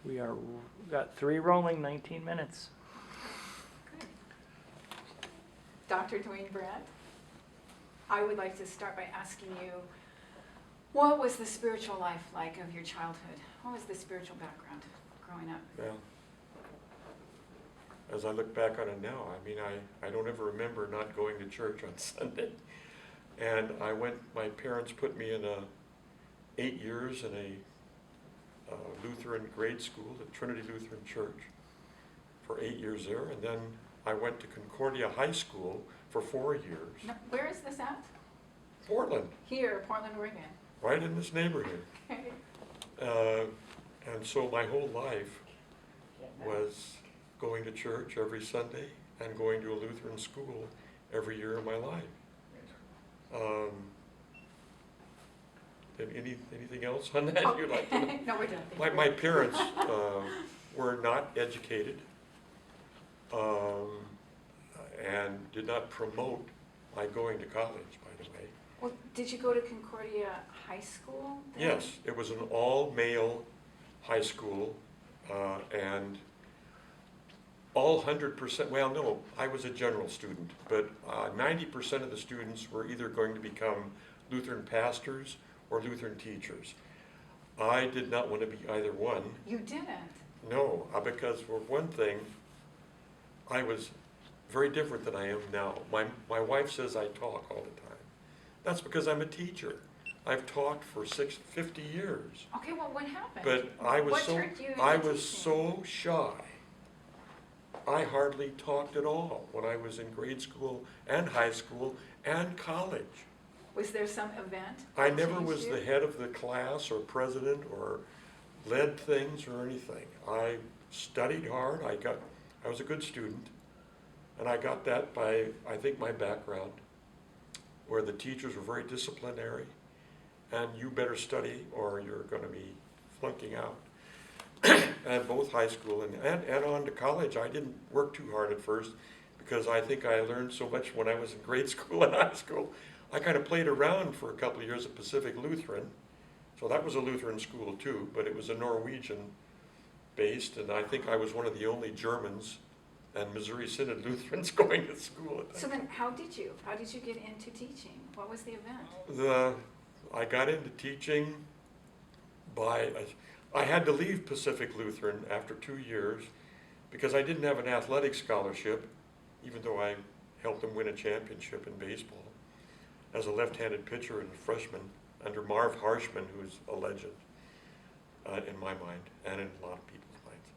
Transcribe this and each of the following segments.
We got 3 rolling, 19 minutes. Good. Dr. Dwaine Brandt, I would like to start by asking you, what was the spiritual life like of your childhood? What was the spiritual background growing up? Well, as I look back on it now, I mean, I don't ever remember not going to church on Sunday. And my parents put me in 8 years in a Lutheran grade school, the Trinity Lutheran Church, for 8 years there. And then I went to Concordia High School for 4 years. No, where is this at? Portland, Here, Portland, Oregon. right in this neighborhood. Okay. And so my whole life was going to church every Sunday and going to a Lutheran school every year of my life. Anything else on that you'd like to know? No, we're done. My parents were not educated and did not promote my going to college, by the way. Well, did you go to Concordia High School then? Yes, it was an all-male high school, and all 100%, well, no, I was a general student, but 90% of the students were either going to become Lutheran pastors or Lutheran teachers. I did not want to be either one. You didn't? No, because for one thing, I was very different than I am now. My wife says I talk all the time. That's because I'm a teacher. I've taught for 50 years. Okay, well, what happened? But I was What so turned you into I was teaching? so shy. I hardly talked at all when I was in grade school and high school and college. Was there some event? I that never changed was you? the head of the class or president or led things or anything. I studied hard. I was a good student, and I got that by, I think, my background, where the teachers were very disciplinary, and you better study or you're going to be flunking out. At both high school and on to college. I didn't work too hard at first because I think I learned so much when I was in grade school and high school. I kind of played around for a couple of years at Pacific Lutheran. So that was a Lutheran school too, but it was a Norwegian based, and I think I was one of the only Germans and Missouri Synod Lutherans going to school at that So time. then how did you get into teaching? What was the event? I got into teaching I had to leave Pacific Lutheran after 2 years because I didn't have an athletic scholarship, even though I helped them win a championship in baseball as a left-handed pitcher and a freshman under Marv Harshman, who's a legend in my mind and in a lot of people's minds.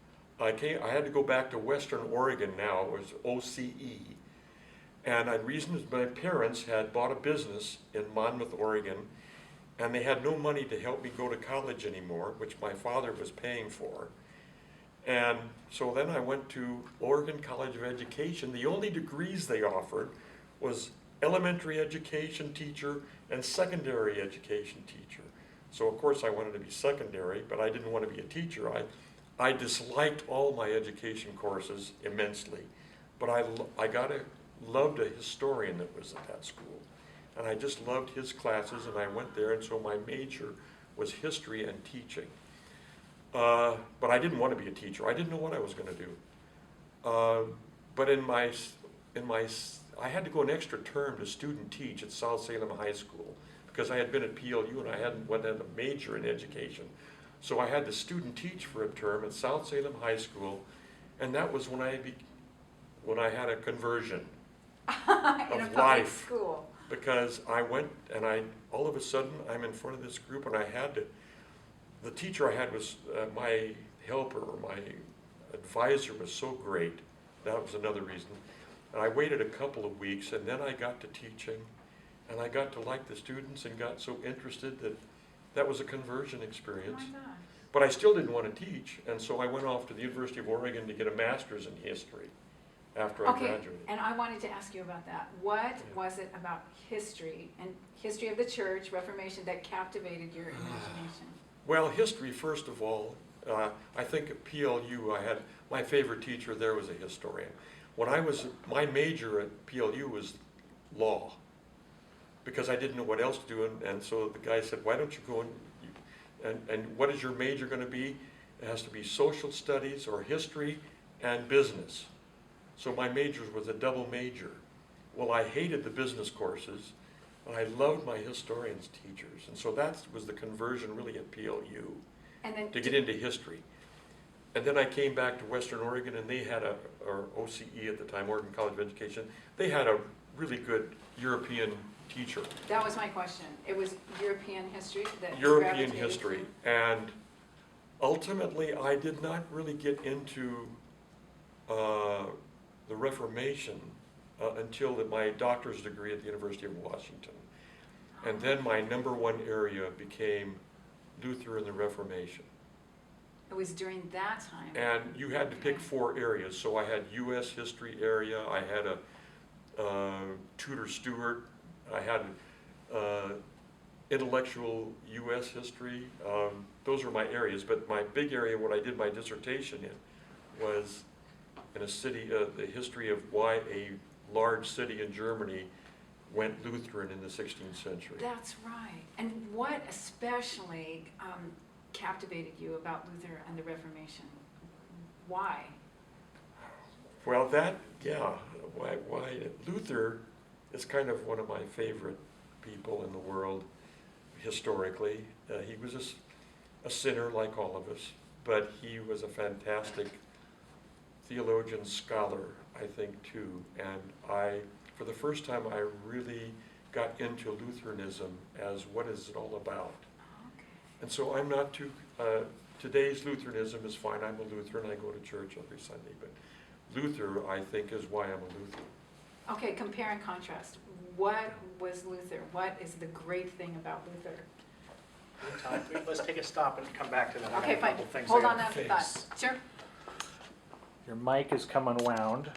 I had to go back to Western Oregon now. It was OCE. And the reason is my parents had bought a business in Monmouth, Oregon, and they had no money to help me go to college anymore, which my father was paying for. And so then I went to Oregon College of Education. The only degrees they offered was elementary education teacher and secondary education teacher. So of course I wanted to be secondary, but I didn't want to be a teacher. I disliked all my education courses immensely, but I loved a historian that was at that school. And I just loved his classes, and I went there, and so my major was history and teaching. But I didn't want to be a teacher. I didn't know what I was going to do. But I had to go an extra term to student teach at South Salem High School because I had been at PLU and I hadn't had a major in education. So I had to student teach for a term at South Salem High School, and that was when I had a conversion In a of public life. school. Because I went and all of a sudden I'm in front of this group and the teacher I had was my helper or my advisor was so great. That was another reason. And I waited a couple of weeks and then I got to teaching and I got to like the students and got so interested that was a conversion Oh experience. my gosh. But I still didn't want to teach, and so I went off to the University of Oregon to get a master's in history after I Okay, graduated. and I wanted to ask you about that. What was it about history and history of the church, Reformation, that captivated your imagination? Well, history, first of all, I think at PLU, my favorite teacher there was a historian. My major at PLU was law, because I didn't know what else to do, and so the guy said, why don't you go and what is your major going to be? It has to be social studies or history and business. So my major was a double major. Well, I hated the business courses, but I loved my historians teachers. And so that was the conversion really at PLU, And then to get into history. And then I came back to Western Oregon, and they had or OCE at the time, Oregon College of Education, they had a really good European teacher. that was my question. It was European history that European gravitated history. to- And ultimately, I did not really get into the Reformation until my doctor's degree at the University of Washington. And then my number one area became Luther and the Reformation. It was during that time. And you had to pick Okay. 4 areas. So I had U.S. history area, I had a Tudor Stuart, I had intellectual U.S. history. Those are my areas, but my big area, what I did my dissertation in, was in a city, the history of why a large city in Germany went Lutheran in the 16th century. That's right. And what especially captivated you about Luther and the Reformation? Why? Well, why Luther is kind of one of my favorite people in the world historically. He was a sinner like all of us, but he was a fantastic theologian, scholar, I think, too. And for the first time, I really got into Lutheranism as what is it all about. Okay. And so I'm not too, today's Lutheranism is fine. I'm a Lutheran, I go to church every Sunday, but Luther, I think, is why I'm a Lutheran. Okay, compare and contrast. What was Luther? What is the great thing about Luther? Let's take a stop and come back to that. I got Okay, a fine. couple things Hold I on gotta that fix. thought. Sure. Your mic is come unwound.